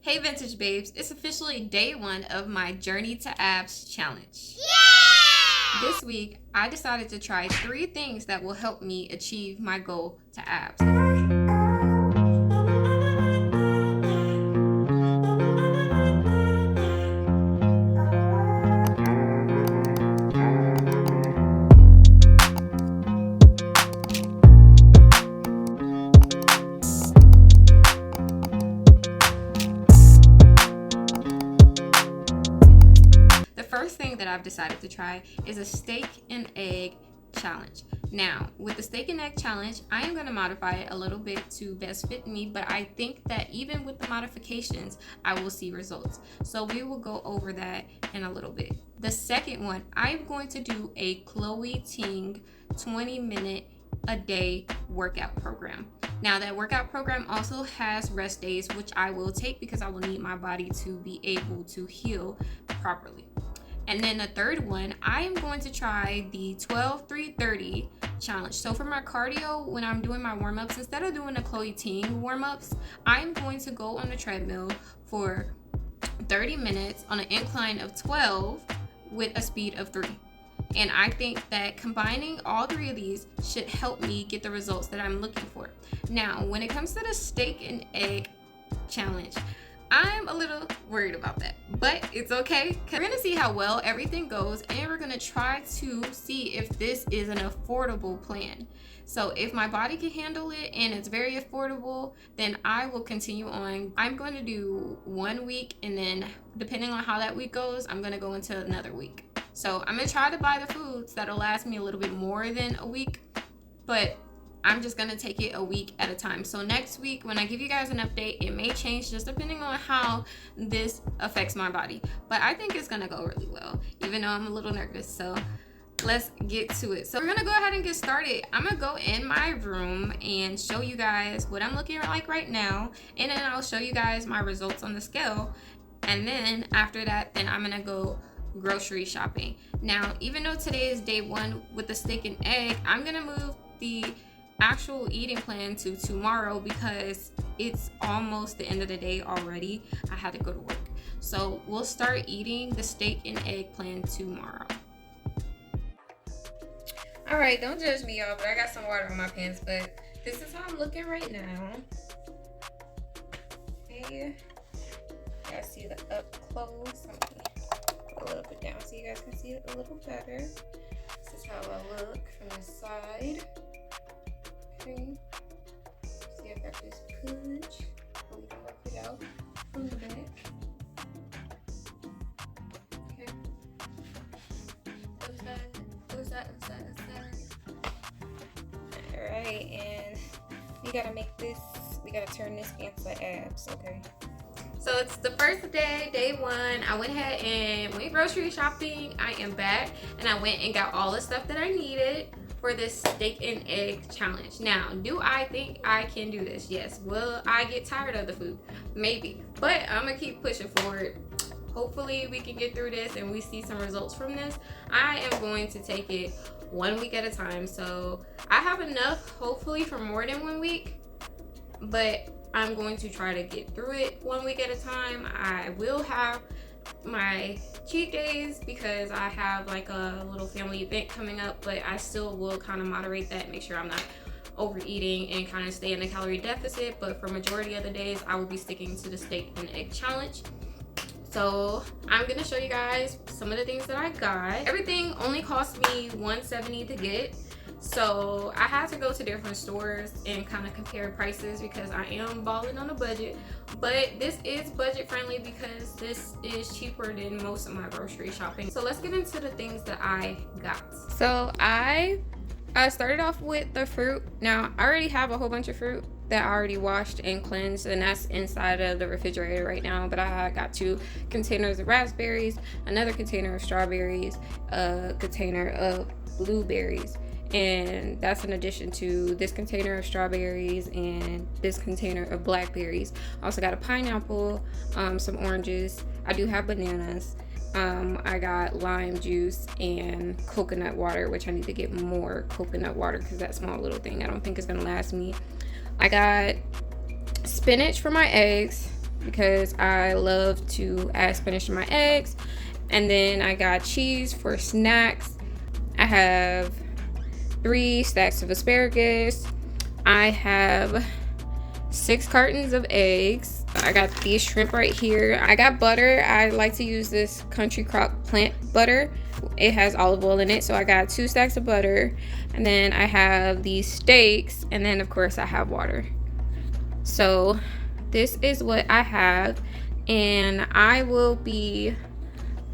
Hey Vintage Babes, it's officially day 1 of my Journey to Abs challenge. Yeah! This week, I decided to try 3 things that will help me achieve my goal to abs. First thing that I've decided to try is a steak and egg challenge. Now, with the steak and egg challenge, I am going to modify it a little bit to best fit me, but I think that even with the modifications, I will see results. So we will go over that in a little bit. The second one, I'm going to do a Chloe Ting 20-minute a day workout program. Now that workout program also has rest days, which I will take because I will need my body to be able to heal properly. And then the third one, I am going to try the 12-3-30 challenge. So for my cardio, when I'm doing my warm-ups, instead of doing the Chloe Ting warm-ups, I'm going to go on the treadmill for 30 minutes on an incline of 12 with a speed of 3. And I think that combining all 3 of these should help me get the results that I'm looking for. Now, when it comes to the steak and egg challenge, I'm a little worried about that, but it's okay. We're gonna see how well everything goes, and we're gonna try to see if this is an affordable plan. So if my body can handle it and it's very affordable, then I will continue on. I'm going to do 1 week, and then depending on how that week goes, I'm gonna go into another week. So I'm gonna try to buy the foods that'll last me a little bit more than a week, but I'm just gonna take it a week at a time. So next week, when I give you guys an update, it may change just depending on how this affects my body. But I think it's gonna go really well, even though I'm a little nervous. So let's get to it. So we're gonna go ahead and get started. I'm gonna go in my room and show you guys what I'm looking like right now, and then I'll show you guys my results on the scale. And then after that, then I'm gonna go grocery shopping. Now, even though today is day 1 with the steak and egg, I'm gonna move the actual eating plan to tomorrow because it's almost the end of the day already. I had to go to work. So we'll start eating the steak and egg plan tomorrow. All right, don't judge me, y'all, but I got some water on my pants, but this is how I'm looking right now. Okay, you guys see the up close. I'm gonna put a little bit down so you guys can see it a little better. This is how I look from the side. Okay. See, I got this pudge. We can work it out from the back. Okay. Other side. Alright, and we gotta turn this into abs, okay? So it's the first day, day 1. I went ahead and went grocery shopping. I am back, and I went and got all the stuff that I needed for this steak and egg challenge. Now, do I think I can do this? Yes. Will I get tired of the food? Maybe. But I'm gonna keep pushing forward. Hopefully we can get through this and we see some results from this. I am going to take it 1 week at a time. So I have enough, hopefully, for more than 1 week. But I'm going to try to get through it 1 week at a time. I will have my cheat days because I have like a little family event coming up, but I still will kind of moderate that, make sure I'm not overeating and kind of stay in a calorie deficit. But for majority of the days, I will be sticking to the steak and egg challenge. So I'm gonna show you guys some of the things that I got. Everything only cost me $170 to get. So I had to go to different stores and kind of compare prices because I am balling on a budget. But this is budget friendly because this is cheaper than most of my grocery shopping. So let's get into the things that I got. So I started off with the fruit. Now I already have a whole bunch of fruit that I already washed and cleansed, and that's inside of the refrigerator right now. But I got 2 containers of raspberries, another container of strawberries, a container of blueberries. And that's in addition to this container of strawberries and this container of blackberries. I also got a pineapple, some oranges. I do have bananas. I got lime juice and coconut water, which I need to get more coconut water because that small little thing I don't think is gonna last me. I got spinach for my eggs. because I love to add spinach to my eggs. And then I got cheese for snacks. I have 3 stacks of asparagus. I have 6 cartons of eggs. I got these shrimp right here. I got butter. I like to use this Country Crock plant butter. It has olive oil in it, so I got 2 stacks of butter. And then I have these steaks, and then of course I have water. So this is what I have, and I will be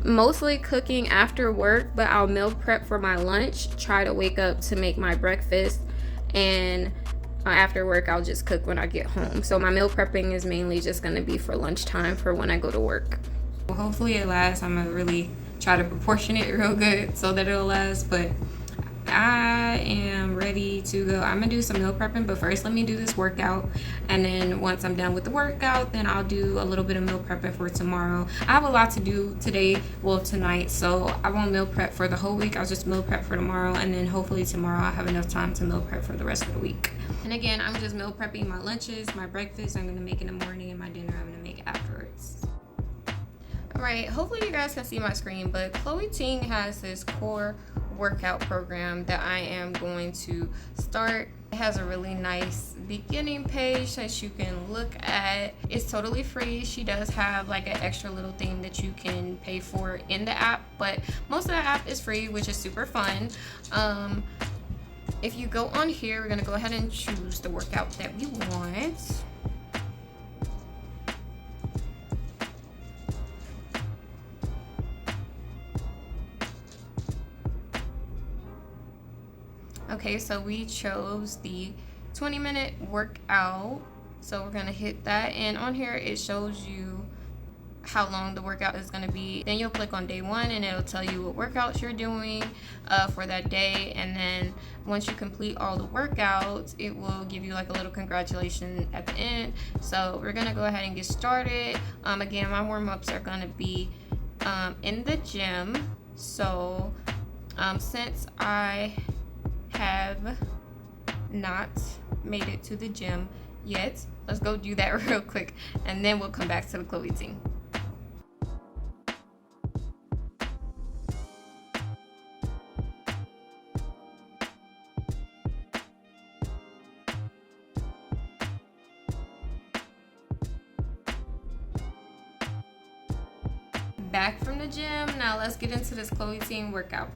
mostly cooking after work, but I'll meal prep for my lunch, try to wake up to make my breakfast, and after work I'll just cook when I get home. So my meal prepping is mainly just going to be for lunchtime for when I go to work. Well, hopefully it lasts. I'm gonna really try to proportion it real good so that it'll last, but I am ready to go. I'm gonna do some meal prepping, but first let me do this workout, and then once I'm done with the workout, then I'll do a little bit of meal prepping for tomorrow. I have a lot to do today, well tonight, so I won't meal prep for the whole week. I'll just meal prep for tomorrow, and then hopefully tomorrow I'll have enough time to meal prep for the rest of the week. And again, I'm just meal prepping my lunches, my breakfast I'm gonna make in the morning, and my dinner I'm gonna make afterwards. Alright, hopefully you guys can see my screen, but Chloe Ting has this core workout program that I am going to start. It has a really nice beginning page that you can look at. It's totally free. She does have like an extra little thing that you can pay for in the app, but most of the app is free, which is super fun. If you go on here, we're gonna go ahead and choose the workout that we want. Okay, so we chose the 20-minute workout. So we're gonna hit that, and on here it shows you how long the workout is gonna be. Then you'll click on day 1 and it'll tell you what workouts you're doing for that day. And then once you complete all the workouts, it will give you like a little congratulations at the end. So we're gonna go ahead and get started. Again, my warm-ups are gonna be in the gym. So since I have not made it to the gym yet, let's go do that real quick, and then we'll come back to the Chloe Ting. Back from the gym. Now let's get into this Chloe Ting workout.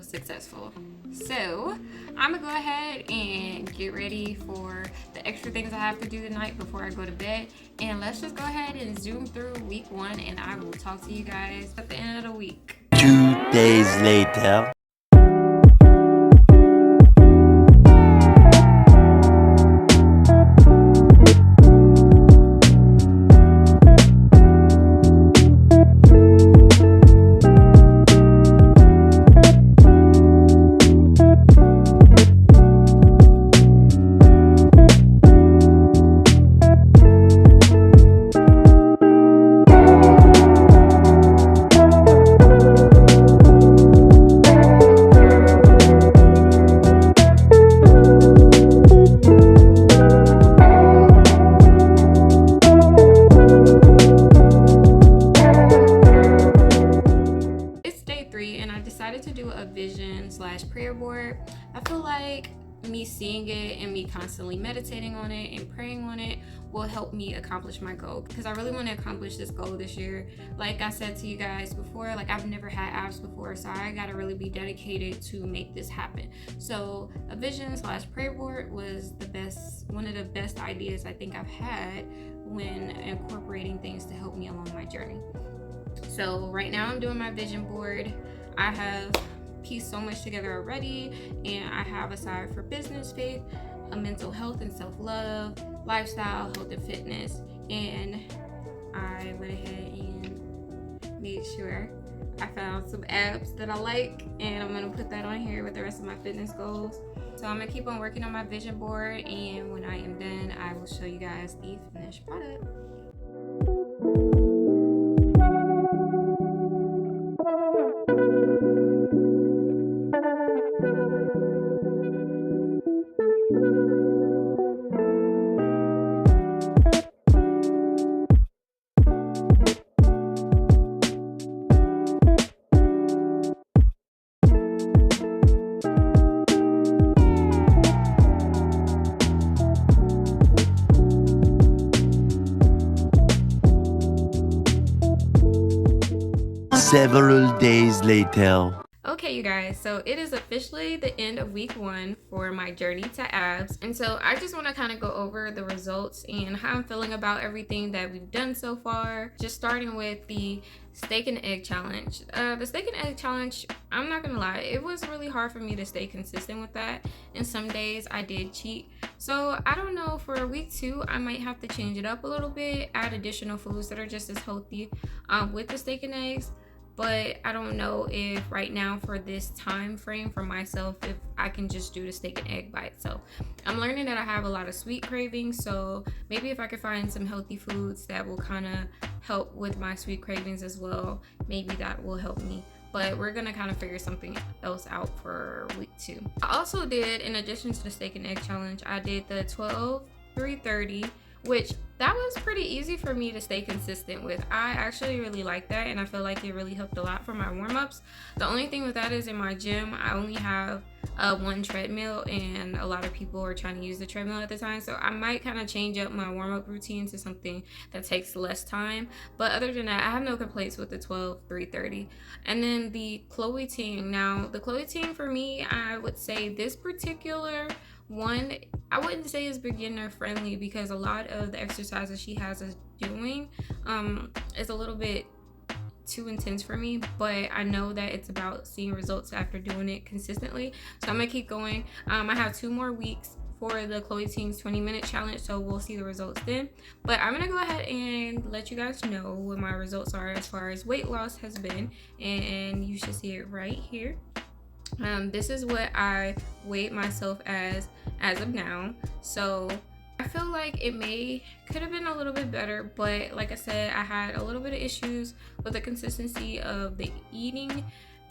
Successful. So I'm gonna go ahead and get ready for the extra things I have to do tonight before I go to bed, and let's just go ahead and zoom through week 1, and I will talk to you guys at the end of the week. 2 days later. Prayer board. I feel like me seeing it and me constantly meditating on it and praying on it will help me accomplish my goal, because I really want to accomplish this goal this year. Like I said to you guys before, like I've never had abs before, so I gotta really be dedicated to make this happen. So a vision/prayer board was one of the best ideas I think I've had when incorporating things to help me along my journey. So right now I'm doing my vision board. I have pieced so much together already, and I have aside for business, faith, a mental health and self-love, lifestyle, health and fitness, and I went ahead and made sure I found some apps that I like, and I'm gonna put that on here with the rest of my fitness goals. So I'm gonna keep on working on my vision board, and when I am done, I will show you guys the finished product. Several days later. Okay, you guys, so it is officially the end of week 1 for my journey to abs, and so I just want to kind of go over the results and how I'm feeling about everything that we've done so far. Just starting with the steak and egg challenge. The steak and egg challenge, I'm not gonna lie, it was really hard for me to stay consistent with that, and some days I did cheat. So I don't know, for week 2 I might have to change it up a little bit, add additional foods that are just as healthy with the steak and eggs. But I don't know if right now for this time frame for myself, if I can just do the steak and egg by itself. I'm learning that I have a lot of sweet cravings, so maybe if I could find some healthy foods that will kind of help with my sweet cravings as well, maybe that will help me. But we're gonna kind of figure something else out for week 2. I also did, in addition to the steak and egg challenge, I did the 12-3-30, which that was pretty easy for me to stay consistent with. I actually really like that, and I feel like it really helped a lot for my warm-ups. The only thing with that is in my gym, I only have one treadmill, and a lot of people are trying to use the treadmill at the time, so I might kind of change up my warm-up routine to something that takes less time. But other than that, I have no complaints with the 12-3-30. And then the Chloe Ting. Now the Chloe Ting, for me, I would say this particular one, I wouldn't say is beginner friendly, because a lot of the exercises she has us doing is a little bit too intense for me, but I know that it's about seeing results after doing it consistently. So I'm gonna keep going. I have 2 more weeks for the Chloe Ting's 20-minute challenge, so we'll see the results then. But I'm gonna go ahead and let you guys know what my results are as far as weight loss has been, and you should see it right here. This is what I weighed myself as of now. So I feel like it could have been a little bit better, but like I said, I had a little bit of issues with the consistency of the eating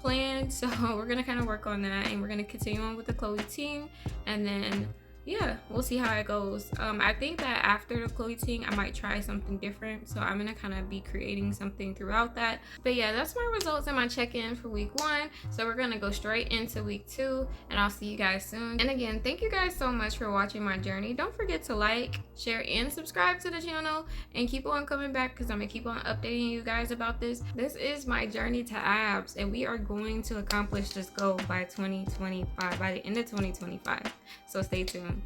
plan. So we're gonna kind of work on that, and we're gonna continue on with the Chloe Ting, and then yeah, we'll see how it goes. I think that after the Chloe Ting, I might try something different, so I'm gonna kind of be creating something throughout that. But yeah, that's my results and my check-in for week 1. So we're gonna go straight into week 2, and I'll see you guys soon. And again, thank you guys so much for watching my journey. Don't forget to like, share, and subscribe to the channel, and keep on coming back, because I'm gonna keep on updating you guys about this. This is my journey to abs, and we are going to accomplish this goal by 2025, by the end of 2025. So stay tuned.